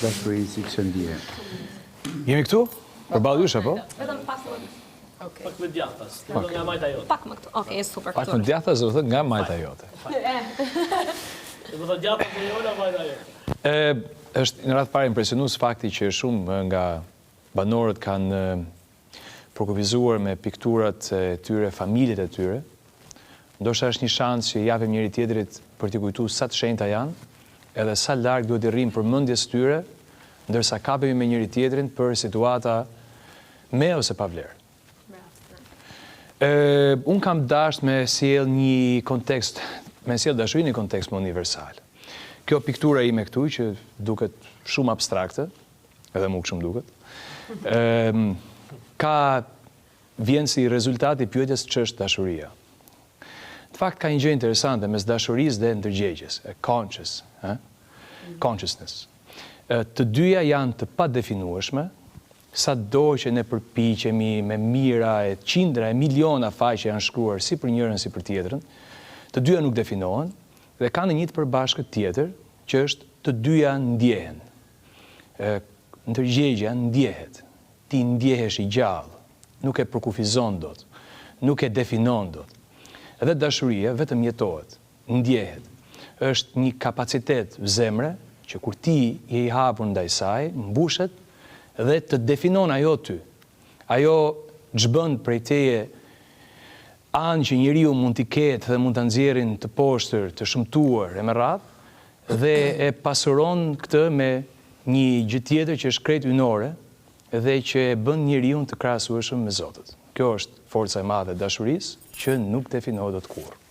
dashurisë që ndjehet. Jemi këtu? Përballë jush apo? Vetëm pak më. Okej. Pak më djathtas, do nga majta jote. Pak më këtu. Okej, super. Pak më djathtas, do të thotë nga majta jote. Do të thotë djathtas me jola majta jote. Është në radhë parë impresionues fakti që shumë nga banorët kanë përkufizuar me pikturat e tyre, familjet e tyre. Ndoshta është një shans që japim njëri tjetrit për t'i kujtuar sa të shenjta janë, edhe sa larg duhet të rrim përmendjes tyre, ndërsa kapemi me njëri tjetrin për situata me ose pa vlerë. Unë kam dasht me sjell një kontekst, me sjell dashurinë në kontekst më universal. Kjo piktura ime këtu që duket shumë abstrakte, edhe më shumë duket, vjen si rezultat i pyetjes ç'është dashuria. Në fakt ka një gjë interesante mes dashurisë dhe ndërgjegjes, consciousness. Të dyja janë të padefinueshme, sa do që ne përpiqemi me mira e qindra e miliona faqe janë shkruar si për njërën si për tjetrën, të dyja nuk definohen dhe kanë një të përbashkët tjetër që është të dyja ndjehen. Ndërgjegja ndjehet, ti ndjehesh i gjallë, nuk e përkufizon dot, nuk e definon dot. Edhe dashuria vetëm jetohet, ndjehet. Është një kapacitet zemre që kur ti je i hapur ndaj saj, mbushet dhe të definon ajo ty. Ajo ç'bën prej teje anë që njeriu mund t'i ketë dhe mund ta nxjerrin të poshtër, të shëmtuar e me radhë, dhe e pasuron këtë me një gjë tjetër që është krejt ynore dhe që e bën njeriu të krahasueshëm me Zotin. Kjo është forca e madhe e dashurisë që nuk definohet dot kurrë.